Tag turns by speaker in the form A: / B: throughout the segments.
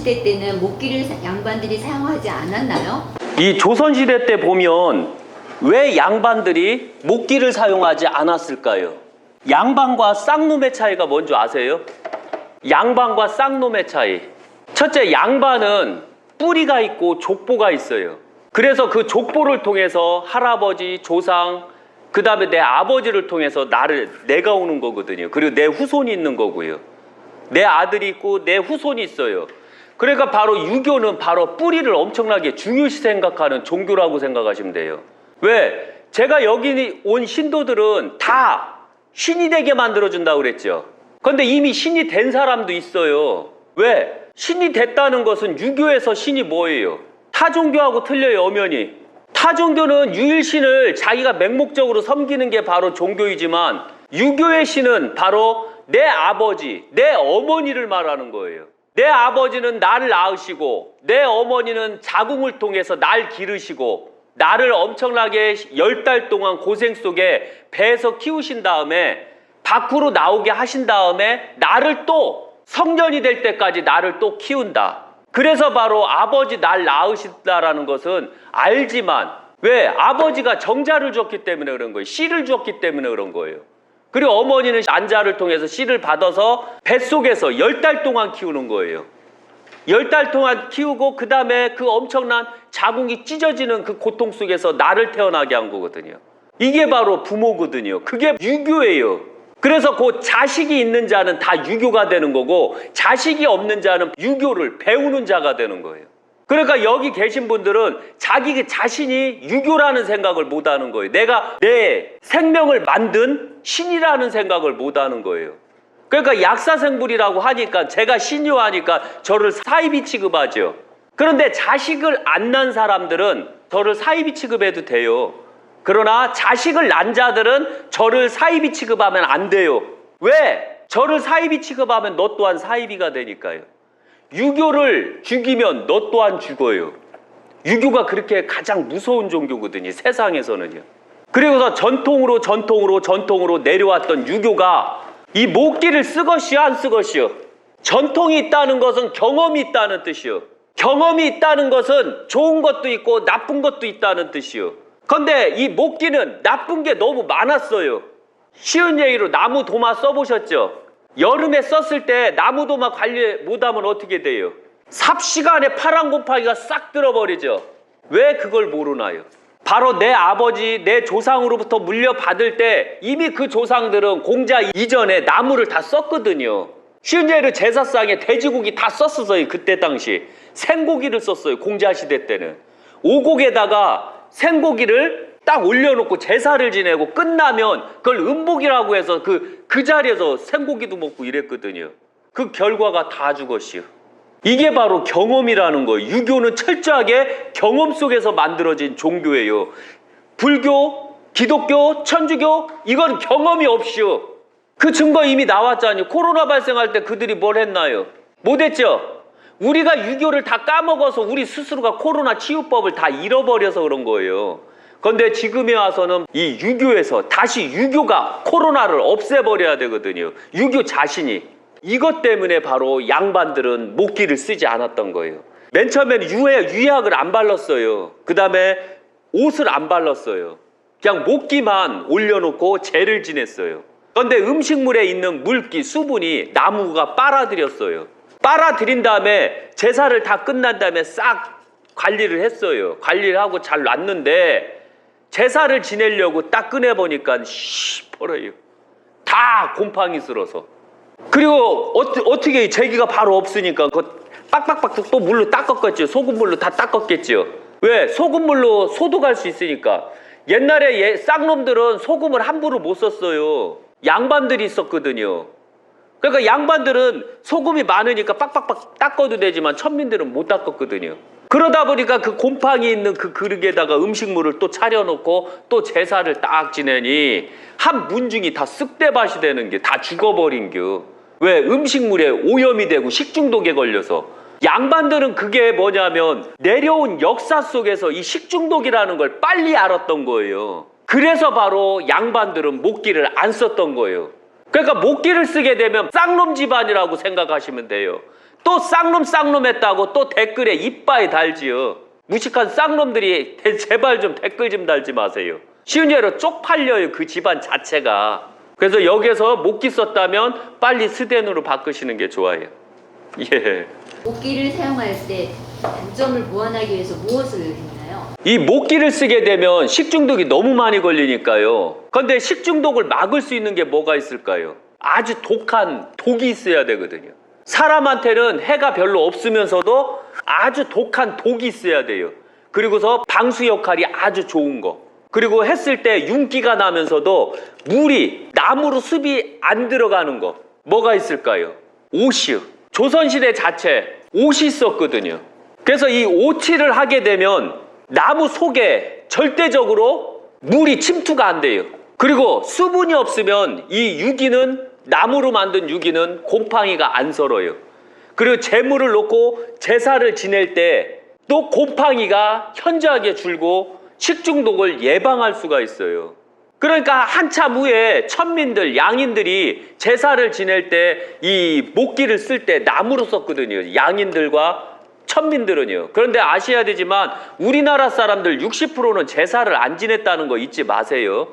A: 조선시대 때는 목기를 양반들이 사용하지 않았나요?
B: 이 조선시대 때 보면 왜 양반들이 목기를 사용하지 않았을까요? 양반과 쌍놈의 차이가 뭔지 아세요? 양반과 쌍놈의 차이. 첫째, 양반은 뿌리가 있고 족보가 있어요. 그래서 그 족보를 통해서 할아버지, 조상, 그 다음에 내 아버지를 통해서 내가 오는 거거든요. 그리고 내 후손이 있는 거고요. 내 아들이 있고 내 후손이 있어요. 그러니까 바로 유교는 바로 뿌리를 엄청나게 중요시 생각하는 종교라고 생각하시면 돼요. 왜? 제가 여기 온 신도들은 다 신이 되게 만들어준다고 그랬죠. 그런데 이미 신이 된 사람도 있어요. 왜? 신이 됐다는 것은 유교에서 신이 뭐예요? 타 종교하고 틀려요, 엄연히. 타 종교는 유일신을 자기가 맹목적으로 섬기는 게 바로 종교이지만 유교의 신은 바로 내 아버지, 내 어머니를 말하는 거예요. 내 아버지는 나를 낳으시고 내 어머니는 자궁을 통해서 날 기르시고 나를 엄청나게 10달 동안 고생 속에 배에서 키우신 다음에 밖으로 나오게 하신 다음에 나를 또 성년이 될 때까지 나를 또 키운다. 그래서 바로 아버지 날 낳으신다라는 것은 알지만 왜? 아버지가 정자를 줬기 때문에 그런 거예요. 씨를 줬기 때문에 그런 거예요. 그리고 어머니는 난자를 통해서 씨를 받아서 뱃속에서 10달 동안 키우는 거예요. 10달 동안 키우고 그 다음에 그 엄청난 자궁이 찢어지는 그 고통 속에서 나를 태어나게 한 거거든요. 이게 바로 부모거든요. 그게 유교예요. 그래서 그 자식이 있는 자는 다 유교가 되는 거고 자식이 없는 자는 유교를 배우는 자가 되는 거예요. 그러니까 여기 계신 분들은 자기 자신이 유교라는 생각을 못 하는 거예요. 내가 내 생명을 만든 신이라는 생각을 못 하는 거예요. 그러니까 약사생불이라고 하니까 제가 신이요 하니까 저를 사이비 취급하죠. 그런데 자식을 안 낳은 사람들은 저를 사이비 취급해도 돼요. 그러나 자식을 낳은 자들은 저를 사이비 취급하면 안 돼요. 왜? 저를 사이비 취급하면 너 또한 사이비가 되니까요. 유교를 죽이면 너 또한 죽어요. 유교가 그렇게 가장 무서운 종교거든요. 세상에서는요. 그리고서 전통으로 내려왔던 유교가 이 목기를 쓰것이요 안 쓰것이요. 전통이 있다는 것은 경험이 있다는 뜻이요. 경험이 있다는 것은 좋은 것도 있고 나쁜 것도 있다는 뜻이요. 그런데 이 목기는 나쁜 게 너무 많았어요. 쉬운 얘기로 나무 도마 써보셨죠? 여름에 썼을 때 나무 도마 관리 못하면 어떻게 돼요? 삽시간에 파란 곰팡이가 싹 들어버리죠. 왜 그걸 모르나요? 바로 내 아버지, 내 조상으로부터 물려받을 때 이미 그 조상들은 공자 이전에 나무를 다 썼거든요. 쉬운 예로 제사상에 돼지고기 다 썼었어요. 그때 당시 생고기를 썼어요. 공자 시대 때는 오곡에다가 생고기를 딱 올려놓고 제사를 지내고 끝나면 그걸 음복이라고 해서 그 자리에서 생고기도 먹고 이랬거든요. 그 결과가 다 죽었시요. 이게 바로 경험이라는 거예요. 유교는 철저하게 경험 속에서 만들어진 종교예요. 불교, 기독교, 천주교 이건 경험이 없이요. 그 증거 이미 나왔잖아요. 코로나 발생할 때 그들이 뭘 했나요? 못했죠? 우리가 유교를 다 까먹어서 우리 스스로가 코로나 치유법을 다 잃어버려서 그런 거예요. 그런데 지금에 와서는 이 유교에서 다시 유교가 코로나를 없애버려야 되거든요. 유교 자신이. 이것 때문에 바로 양반들은 목기를 쓰지 않았던 거예요. 맨 처음에는 유약을 안 발랐어요. 그 다음에 옷을 안 발랐어요. 그냥 목기만 올려놓고 제를 지냈어요. 그런데 음식물에 있는 물기, 수분이 나무가 빨아들였어요. 빨아들인 다음에 제사를 다 끝난 다음에 싹 관리를 했어요. 관리를 하고 잘 놨는데 제사를 지내려고 딱 꺼내보니까 시퍼래요. 다 곰팡이 쓸어서. 그리고 어떻게 제기가 바로 없으니까 그 빡빡빡 또 물로 닦았겠죠. 소금물로 다 닦았겠죠. 왜? 소금물로 소독할 수 있으니까. 옛날에 쌍놈들은 소금을 함부로 못 썼어요. 양반들이 있었거든요. 그러니까 양반들은 소금이 많으니까 빡빡빡 닦아도 되지만 천민들은 못 닦았거든요. 그러다 보니까 그 곰팡이 있는 그 그릇에다가 음식물을 또 차려놓고 또 제사를 딱 지내니 한 문중이 다 쓱대밭이 되는 게 다 죽어버린 겨. 왜? 음식물에 오염이 되고 식중독에 걸려서. 양반들은 그게 뭐냐면 내려온 역사 속에서 이 식중독이라는 걸 빨리 알았던 거예요. 그래서 바로 양반들은 목기를 안 썼던 거예요. 그러니까 목기를 쓰게 되면 쌍놈 집안이라고 생각하시면 돼요. 또 쌍놈 했다고 또 댓글에 이빠이 달지요. 무식한 쌍놈들이 제발 좀 댓글 좀 달지 마세요. 쉬운 예로 쪽팔려요, 그 집안 자체가. 그래서 여기서 목기 썼다면 빨리 스덴으로 바꾸시는 게 좋아요. 예.
A: 목기를 사용할 때 단점을 보완하기 위해서 무엇을 했나요?
B: 이 목기를 쓰게 되면 식중독이 너무 많이 걸리니까요. 그런데 식중독을 막을 수 있는 게 뭐가 있을까요? 아주 독한 독이 있어야 되거든요. 사람한테는 해가 별로 없으면서도 아주 독한 독이 있어야 돼요. 그리고서 방수 역할이 아주 좋은 거. 그리고 했을 때 윤기가 나면서도 물이 나무로 습이 안 들어가는 거. 뭐가 있을까요? 옷이요. 조선시대 자체 옷이 있었거든요. 그래서 이 오치를 하게 되면 나무 속에 절대적으로 물이 침투가 안 돼요. 그리고 수분이 없으면 이 유기는, 나무로 만든 유기는 곰팡이가 안 설어요. 그리고 재물을 놓고 제사를 지낼 때 또 곰팡이가 현저하게 줄고 식중독을 예방할 수가 있어요. 그러니까 한참 후에 천민들, 양인들이 제사를 지낼 때 이 목기를 쓸 때 나무로 썼거든요. 양인들과 천민들은요. 그런데 아셔야 되지만 우리나라 사람들 60%는 제사를 안 지냈다는 거 잊지 마세요.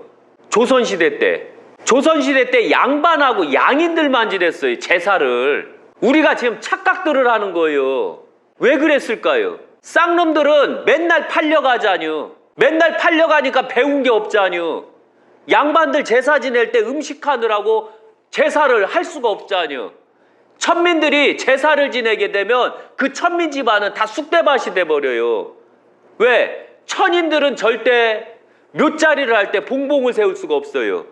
B: 조선시대 때 양반하고 양인들만 지냈어요, 제사를. 우리가 지금 착각들을 하는 거예요. 왜 그랬을까요? 쌍놈들은 맨날 팔려가자뇨. 맨날 팔려가니까 배운 게 없자뇨. 양반들 제사 지낼 때 음식하느라고 제사를 할 수가 없자뇨. 천민들이 제사를 지내게 되면 그 천민 집안은 다 쑥대밭이 돼버려요. 왜? 천인들은 절대 묘자리를 할 때 봉봉을 세울 수가 없어요.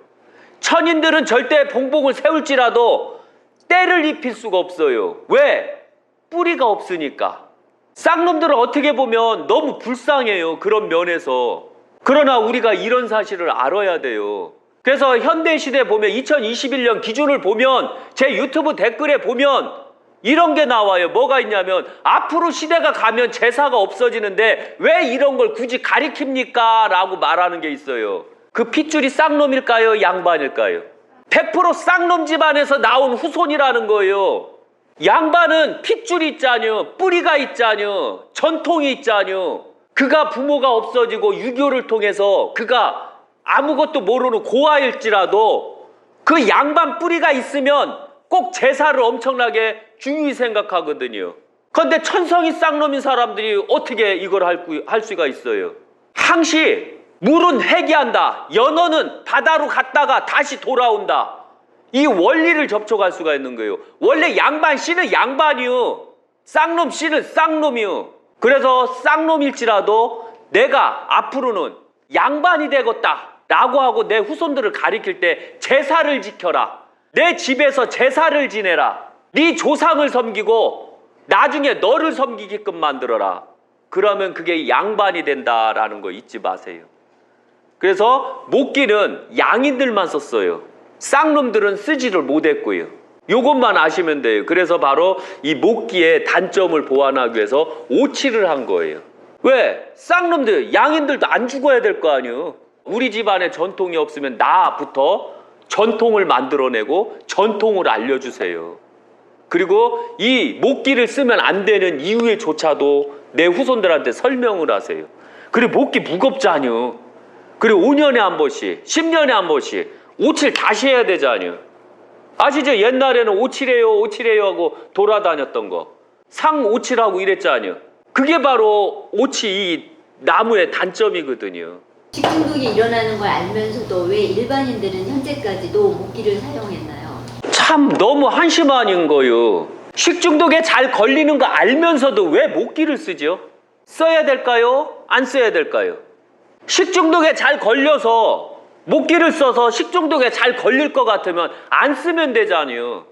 B: 천인들은 절대 봉봉을 세울지라도 때를 입힐 수가 없어요. 왜? 뿌리가 없으니까. 쌍놈들은 어떻게 보면 너무 불쌍해요, 그런 면에서. 그러나 우리가 이런 사실을 알아야 돼요. 그래서 현대시대 보면 2021년 기준을 보면 제 유튜브 댓글에 보면 이런 게 나와요. 뭐가 있냐면 앞으로 시대가 가면 제사가 없어지는데 왜 이런 걸 굳이 가리킵니까? 라고 말하는 게 있어요. 그 핏줄이 쌍놈일까요? 양반일까요? 100% 쌍놈 집안에서 나온 후손이라는 거예요. 양반은 핏줄이 있자뇨, 뿌리가 있자뇨, 전통이 있자뇨. 그가 부모가 없어지고 유교를 통해서 그가 아무것도 모르는 고아일지라도 그 양반 뿌리가 있으면 꼭 제사를 엄청나게 중요히 생각하거든요. 그런데 천성이 쌍놈인 사람들이 어떻게 이걸 할 수가 있어요? 항시 물은 회귀한다, 연어는 바다로 갔다가 다시 돌아온다. 이 원리를 접촉할 수가 있는 거예요. 원래 양반 씨는 양반이요, 쌍놈 씨는 쌍놈이요. 그래서 쌍놈일지라도 내가 앞으로는 양반이 되겠다 라고 하고 내 후손들을 가리킬 때 제사를 지켜라, 내 집에서 제사를 지내라, 네 조상을 섬기고 나중에 너를 섬기게끔 만들어라. 그러면 그게 양반이 된다라는 거 잊지 마세요. 그래서 목기는 양인들만 썼어요. 쌍놈들은 쓰지를 못했고요. 요것만 아시면 돼요. 그래서 바로 이 목기의 단점을 보완하기 위해서 오치를 한 거예요. 왜? 쌍놈들, 양인들도 안 죽어야 될 거 아니에요. 우리 집안에 전통이 없으면 나부터 전통을 만들어내고 전통을 알려주세요. 그리고 이 목기를 쓰면 안 되는 이유에조차도 내 후손들한테 설명을 하세요. 그리고 목기 무겁잖요. 그리고 5년에 한 번씩, 10년에 한 번씩 오칠 다시 해야 되잖아요. 아시죠? 옛날에는 오칠해요 하고 돌아다녔던 거. 상오칠하고 이랬잖아요. 그게 바로 오치, 이 나무의 단점이거든요.
A: 식중독이 일어나는 걸 알면서도 왜 일반인들은 현재까지도 목기를 사용했나요?
B: 참 너무 한심한 거요. 식중독에 잘 걸리는 거 알면서도 왜 목기를 쓰죠? 써야 될까요? 안 써야 될까요? 식중독에 잘 걸려서 목기를 써서 식중독에 잘 걸릴 것 같으면 안 쓰면 되잖아요.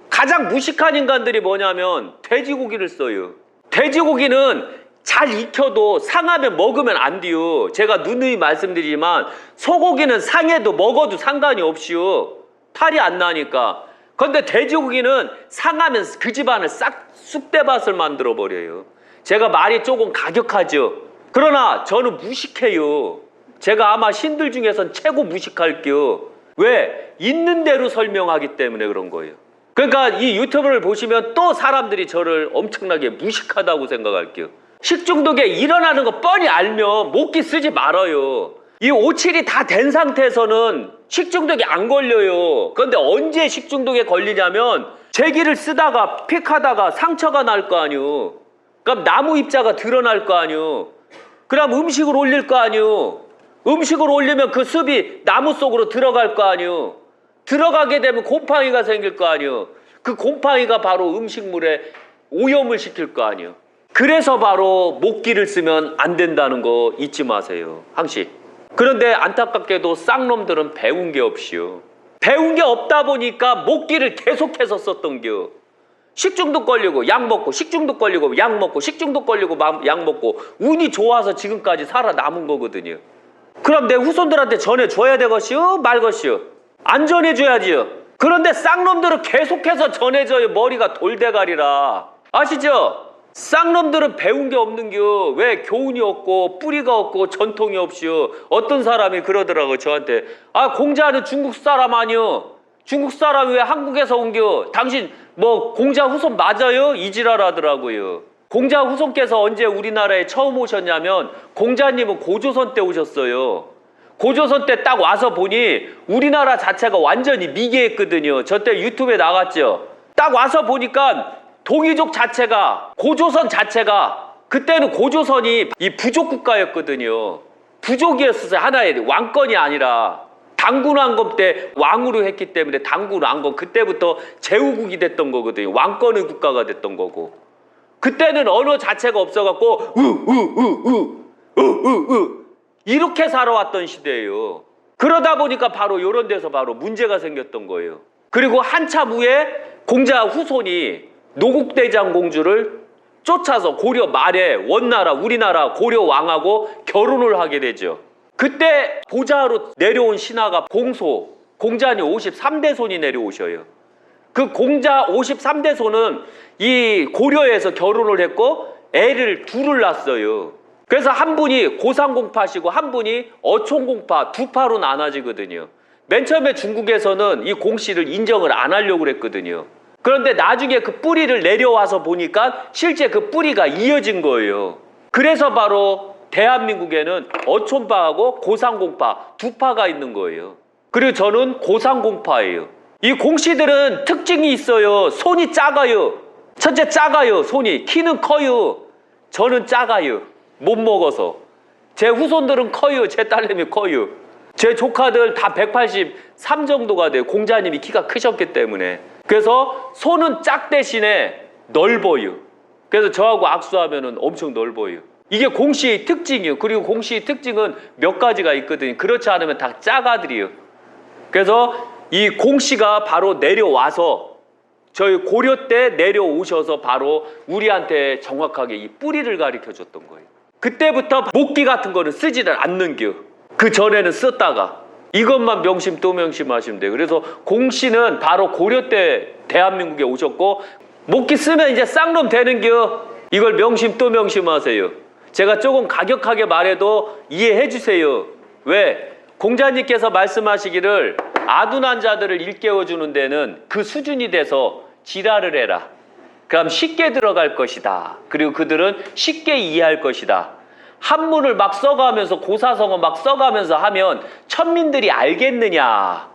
B: 가장 무식한 인간들이 뭐냐면 돼지고기를 써요. 돼지고기는 잘 익혀도 상하면 먹으면 안 돼요. 제가 누누이 말씀드리지만 소고기는 상해도 먹어도 상관이 없이요. 탈이 안 나니까. 그런데 돼지고기는 상하면 그 집안을 싹 쑥대밭을 만들어 버려요. 제가 말이 조금 가격하죠. 그러나 저는 무식해요. 제가 아마 신들 중에선 최고 무식할게요. 왜? 있는 대로 설명하기 때문에 그런 거예요. 그러니까 이 유튜브를 보시면 또 사람들이 저를 엄청나게 무식하다고 생각할게요. 식중독에 일어나는 거 뻔히 알면 목기 쓰지 말아요. 이 오칠이 다 된 상태에서는 식중독이 안 걸려요. 그런데 언제 식중독에 걸리냐면 제기를 쓰다가 픽하다가 상처가 날 거 아니요. 그럼 나무 입자가 드러날 거 아니요. 그럼 음식을 올릴 거 아니요. 음식을 올리면 그 습이 나무 속으로 들어갈 거 아니요. 들어가게 되면 곰팡이가 생길 거 아니요. 그 곰팡이가 바로 음식물에 오염을 시킬 거 아니요. 그래서 바로 목기를 쓰면 안 된다는 거 잊지 마세요. 항시. 그런데 안타깝게도 쌍놈들은 배운 게 없이요. 배운 게 없다 보니까 목기를 계속해서 썼던겨. 식중독 걸리고 약 먹고 식중독 걸리고 약 먹고 식중독 걸리고 약 먹고 운이 좋아서 지금까지 살아남은 거거든요. 그럼 내 후손들한테 전해줘야 되겠시요? 말것이요? 안 전해줘야지요. 그런데 쌍놈들은 계속해서 전해져요. 머리가 돌대가리라. 아시죠? 쌍놈들은 배운 게 없는겨. 왜 교훈이 없고 뿌리가 없고 전통이 없이요. 어떤 사람이 그러더라고요. 저한테. 아, 공자는 중국 사람 아니요. 중국 사람이 왜 한국에서 온겨? 당신 뭐 공자 후손 맞아요? 이지랄 하더라고요. 공자 후손께서 언제 우리나라에 처음 오셨냐면 공자님은 고조선 때 오셨어요. 고조선 때 딱 와서 보니 우리나라 자체가 완전히 미개했거든요. 저 때 유튜브에 나갔죠. 딱 와서 보니까 동이족 자체가, 고조선 자체가, 그때는 고조선이 이 부족 국가였거든요. 부족이었어요. 하나의 왕권이 아니라. 당군왕건 때 왕으로 했기 때문에 당군왕건, 그때부터 제후국이 됐던 거거든요. 왕권의 국가가 됐던 거고. 그때는 언어 자체가 없어갖고 이렇게 살아왔던 시대예요. 그러다 보니까 바로 이런 데서 바로 문제가 생겼던 거예요. 그리고 한참 후에 공자 후손이 노국대장 공주를 쫓아서 고려 말에 원나라 우리나라 고려 왕하고 결혼을 하게 되죠. 그때 보좌로 내려온 신하가 공소, 공자님 53대 손이 내려오셔요. 그 공자 53대 손은 이 고려에서 결혼을 했고 애를 둘을 낳았어요. 그래서 한 분이 고상공파시고 한 분이 어촌공파, 두 파로 나눠지거든요. 맨 처음에 중국에서는 이 공씨를 인정을 안 하려고 그랬거든요. 그런데 나중에 그 뿌리를 내려와서 보니까 실제 그 뿌리가 이어진 거예요. 그래서 바로 대한민국에는 어촌파하고 고상공파 두 파가 있는 거예요. 그리고 저는 고상공파예요. 이 공씨들은 특징이 있어요. 손이 작아요. 첫째 작아요. 손이. 키는 커요. 저는 작아요. 못 먹어서. 제 후손들은 커요. 제 딸내미 커요. 제 조카들 다 183 정도가 돼요. 공자님이 키가 크셨기 때문에. 그래서 손은 짝 대신에 넓어요. 그래서 저하고 악수하면은 엄청 넓어요. 이게 공씨의 특징이에요. 그리고 공씨의 특징은 몇 가지가 있거든요. 그렇지 않으면 다 짜가들이에요. 그래서 이 공씨가 바로 내려와서 저희 고려 때 내려오셔서 바로 우리한테 정확하게 이 뿌리를 가르쳐 줬던 거예요. 그때부터 목기 같은 거는 쓰지를 않는겨. 그 전에는 썼다가 이것만 명심 또 명심하시면 돼요. 그래서 공씨는 바로 고려 때 대한민국에 오셨고 목기 쓰면 이제 쌍놈 되는겨. 이걸 명심 또 명심하세요. 제가 조금 가격하게 말해도 이해해 주세요. 왜? 공자님께서 말씀하시기를 아둔한 자들을 일깨워주는 데는 그 수준이 돼서 지랄을 해라. 그럼 쉽게 들어갈 것이다. 그리고 그들은 쉽게 이해할 것이다. 한문을 막 써가면서 고사성어 막 써가면서 하면 천민들이 알겠느냐?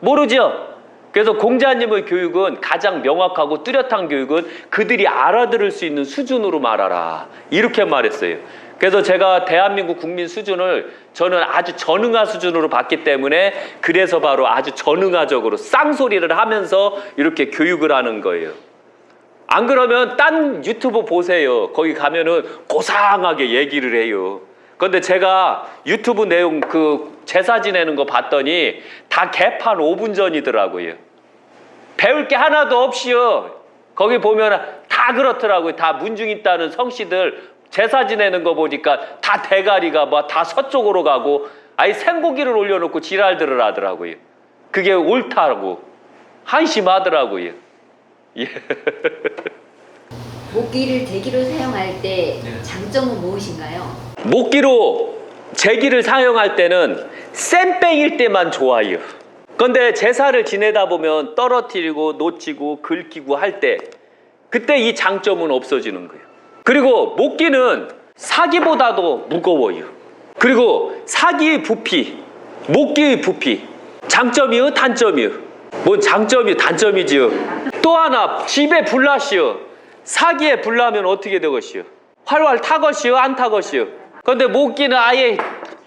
B: 모르죠? 그래서 공자님의 교육은 가장 명확하고 뚜렷한 교육은 그들이 알아들을 수 있는 수준으로 말하라. 이렇게 말했어요. 그래서 제가 대한민국 국민 수준을 저는 아주 전응화 수준으로 봤기 때문에 그래서 바로 아주 전응화적으로 쌍소리를 하면서 이렇게 교육을 하는 거예요. 안 그러면 딴 유튜브 보세요. 거기 가면은 고상하게 얘기를 해요. 그런데 제가 유튜브 내용 그 제사 지내는 거 봤더니 다 개판 5분 전이더라고요. 배울 게 하나도 없이요. 거기 보면 다 그렇더라고요. 다 문중 있다는 성씨들 제사 지내는 거 보니까 다 대가리가 뭐 다 서쪽으로 가고 아예 생고기를 올려놓고 지랄들을 하더라고요. 그게 옳다고 한심하더라고요. 예.
A: 목기를 제기로 사용할 때 장점은 무엇인가요?
B: 목기로 제기를 사용할 때는 쌤뺑일 때만 좋아요. 그런데 제사를 지내다 보면 떨어뜨리고 놓치고 긁히고 할 때 그때 이 장점은 없어지는 거예요. 그리고 목기는 사기보다도 무거워요. 그리고 사기의 부피, 목기의 부피, 장점이요, 단점이요? 뭔 장점이 단점이지요. 또 하나 집에 불나시오. 사기에 불나면 어떻게 되겠시오? 활활 타것이요, 안 타것이요? 그런데 목기는 아예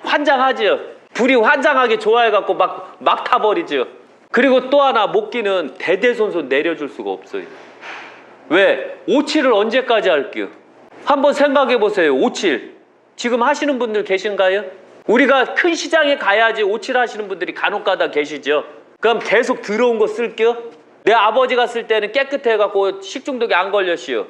B: 환장하지요. 불이 환장하게 좋아해갖고 막 타버리죠. 그리고 또 하나 목기는 대대손손 내려줄 수가 없어요. 왜? 오칠을 언제까지 할게요? 한번 생각해 보세요. 오칠 지금 하시는 분들 계신가요? 우리가 큰 시장에 가야지 오칠 하시는 분들이 간혹가다 계시죠. 그럼 계속 더러운 거 쓸게요? 내 아버지가 쓸 때는 깨끗해갖고 식중독이 안 걸렸시요.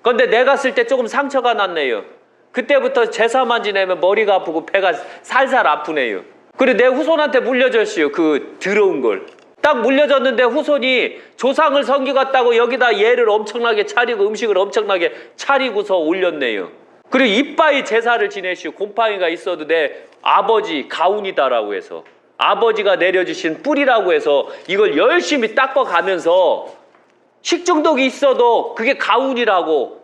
B: 그런데 내가 쓸 때 조금 상처가 났네요. 그때부터 제사만 지내면 머리가 아프고 배가 살살 아프네요. 그리고 내 후손한테 물려줬시요. 그 더러운 걸. 딱 물려줬는데 후손이 조상을 섬기겠다고 여기다 얘를 엄청나게 차리고 음식을 엄청나게 차리고서 올렸네요. 그리고 이빠이 제사를 지내시오. 곰팡이가 있어도 내 아버지 가훈이다라고 해서 아버지가 내려주신 뿌리라고 해서 이걸 열심히 닦아가면서 식중독이 있어도 그게 가훈이라고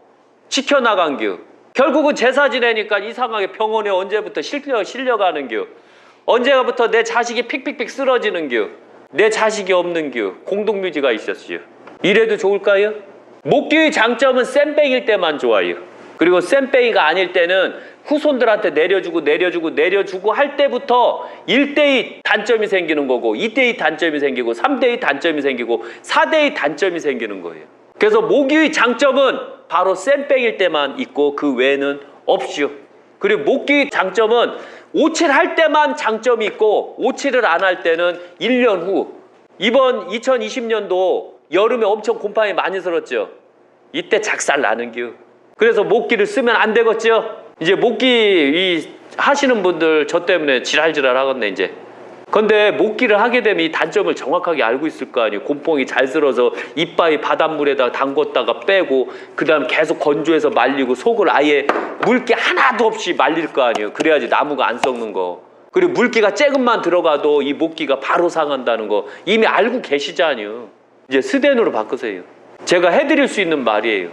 B: 지켜나간 겨. 결국은 제사 지내니까 이상하게 병원에 언제부터 실려가는 겨. 언제부터 내 자식이 픽픽픽 쓰러지는 겨. 내 자식이 없는 겨. 공동묘지가 있었지요. 이래도 좋을까요? 목기의 장점은 쌤뱅일 때만 좋아요. 그리고 쌤뱅이가 아닐 때는 후손들한테 내려주고 할 때부터 1대의 단점이 생기는 거고 2대의 단점이 생기고 3대의 단점이 생기고 4대의 단점이 생기는 거예요. 그래서 목기의 장점은 바로 쌤뱅일 때만 있고 그 외에는 없이요. 그리고 목기의 장점은 오칠할 때만 장점이 있고 오칠을 안 할 때는 1년 후 이번 2020년도 여름에 엄청 곰팡이 많이 슬었죠. 이때 작살 나는 겨. 그래서 목기를 쓰면 안 되겠죠. 이제 목기 하시는 분들 저 때문에 지랄지랄 하겠네 이제. 근데 목기를 하게 되면 이 단점을 정확하게 알고 있을 거 아니에요. 곰팡이 잘 쓸어서 이빠이 바닷물에다 담궜다가 빼고 그 다음 계속 건조해서 말리고 속을 아예 물기 하나도 없이 말릴 거 아니에요. 그래야지 나무가 안 썩는 거. 그리고 물기가 조금만 들어가도 이 목기가 바로 상한다는 거 이미 알고 계시잖아요. 이제 스덴으로 바꾸세요. 제가 해드릴 수 있는 말이에요.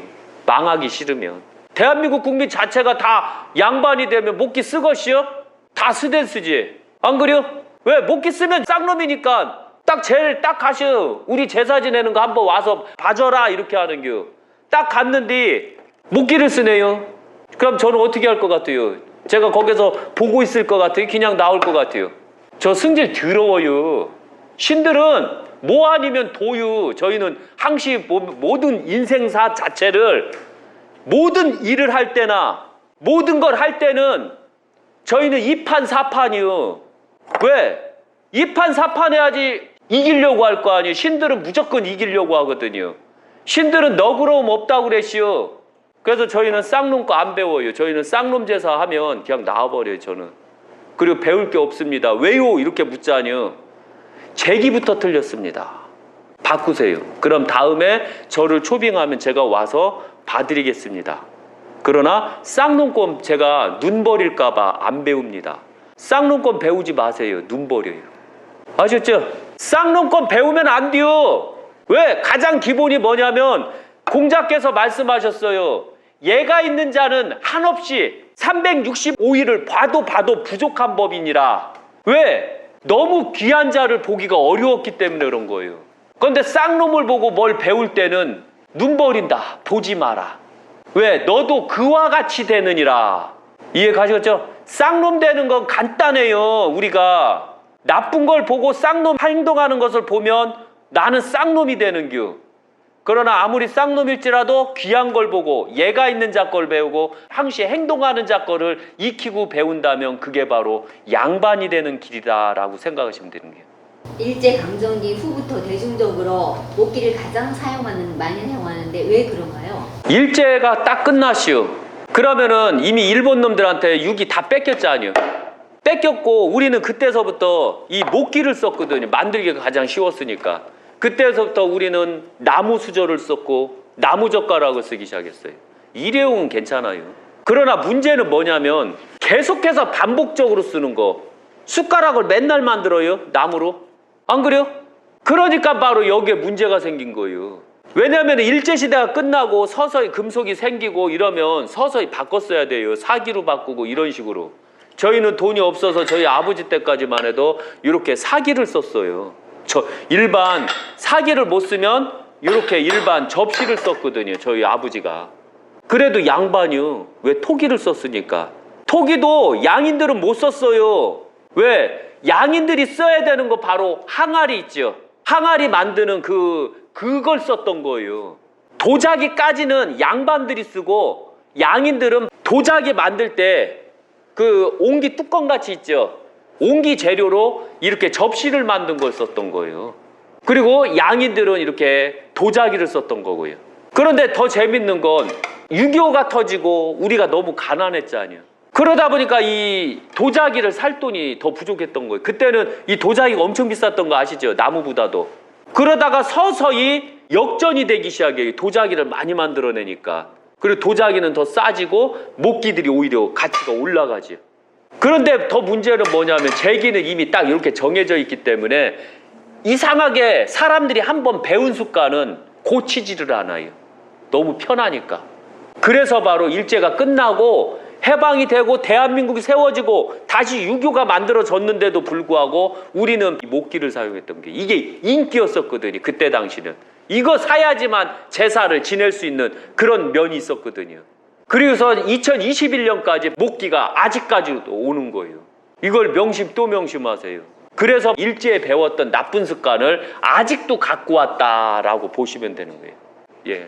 B: 망하기 싫으면. 대한민국 국민 자체가 다 양반이 되면 목기 쓰것이요? 다 스덴 쓰지. 안 그래요? 왜? 목기 쓰면 쌍놈이니까 딱 제일 딱 가시오. 우리 제사 지내는 거 한번 와서 봐줘라 이렇게 하는 겨. 딱 갔는데 목기를 쓰네요. 그럼 저는 어떻게 할 것 같아요? 제가 거기서 보고 있을 것 같아요? 그냥 나올 것 같아요? 저 승질 더러워요. 신들은 뭐 아니면 도유. 저희는 항시 모든 인생사 자체를 모든 일을 할 때나 모든 걸 할 때는 저희는 2판 4판이요. 왜? 2판 4판 해야지 이기려고 할 거 아니에요. 신들은 무조건 이기려고 하거든요. 신들은 너그러움 없다고 그랬시오. 그래서 저희는 쌍놈 거 안 배워요. 저희는 쌍놈 제사 하면 그냥 나와버려요. 저는. 그리고 배울 게 없습니다. 왜요? 이렇게 묻자니요. 제기부터 틀렸습니다. 바꾸세요. 그럼 다음에 저를 초빙하면 제가 와서 봐드리겠습니다. 그러나 쌍놈권 제가 눈 버릴까봐 안 배웁니다. 쌍놈권 배우지 마세요. 눈 버려요. 아셨죠? 쌍놈권 배우면 안 돼요. 왜? 가장 기본이 뭐냐면 공자께서 말씀하셨어요. 예가 있는 자는 한없이 365일을 봐도 부족한 법이니라. 왜? 너무 귀한 자를 보기가 어려웠기 때문에 그런 거예요. 그런데 쌍놈을 보고 뭘 배울 때는 눈 버린다. 보지 마라. 왜? 너도 그와 같이 되느니라. 이해 가시겠죠? 쌍놈 되는 건 간단해요. 우리가 나쁜 걸 보고 쌍놈 행동하는 것을 보면 나는 쌍놈이 되는 겨. 그러나 아무리 쌍놈일지라도 귀한 걸 보고 예가 있는 자 걸 배우고 항시 행동하는 자 거를 익히고 배운다면 그게 바로 양반이 되는 길이다라고 생각하시면 되는 거예요.
A: 일제강점기 후부터 대중적으로 목기를 가장 많이 사용하는데 왜 그런가요?
B: 일제가 딱 끝나시오. 그러면은 이미 일본 놈들한테 육이 다 뺏겼잖아요. 뺏겼고 우리는 그때서부터 이 목기를 썼거든요. 만들기가 가장 쉬웠으니까. 그때서부터 우리는 나무 수저를 썼고 나무 젓가락을 쓰기 시작했어요. 일회용은 괜찮아요. 그러나 문제는 뭐냐면 계속해서 반복적으로 쓰는 거. 숟가락을 맨날 만들어요. 나무로. 안 그래요? 그러니까 바로 여기에 문제가 생긴 거예요. 왜냐하면 일제시대가 끝나고 서서히 금속이 생기고 이러면 서서히 바꿨어야 돼요. 사기로 바꾸고 이런 식으로. 저희는 돈이 없어서 저희 아버지 때까지만 해도 이렇게 사기를 썼어요. 일반 사기를 못 쓰면 이렇게 일반 접시를 썼거든요. 저희 아버지가. 그래도 양반이요. 왜 토기를 썼으니까. 토기도 양인들은 못 썼어요. 왜? 양인들이 써야 되는 거 바로 항아리 있죠. 항아리 만드는 그걸 썼던 거예요. 도자기까지는 양반들이 쓰고 양인들은 도자기 만들 때 그 옹기 뚜껑 같이 있죠. 옹기 재료로 이렇게 접시를 만든 걸 썼던 거예요. 그리고 양인들은 이렇게 도자기를 썼던 거고요. 그런데 더 재밌는 건 6.25가 터지고 우리가 너무 가난했잖아요. 그러다 보니까 이 도자기를 살 돈이 더 부족했던 거예요. 그때는 이 도자기가 엄청 비쌌던 거 아시죠? 나무보다도. 그러다가 서서히 역전이 되기 시작해요. 도자기를 많이 만들어내니까. 그리고 도자기는 더 싸지고 목기들이 오히려 가치가 올라가죠. 그런데 더 문제는 뭐냐면 제기는 이미 딱 이렇게 정해져 있기 때문에 이상하게 사람들이 한번 배운 습관은 고치지를 않아요. 너무 편하니까. 그래서 바로 일제가 끝나고 해방이 되고 대한민국이 세워지고 다시 유교가 만들어졌는데도 불구하고 우리는 목기를 사용했던 게 이게 인기였었거든요. 그때 당시는. 이거 사야지만 제사를 지낼 수 있는 그런 면이 있었거든요. 그래서 2021년까지 목기가 아직까지도 오는 거예요. 이걸 명심 또 명심하세요. 그래서 일제에 배웠던 나쁜 습관을 아직도 갖고 왔다라고 보시면 되는 거예요. 예.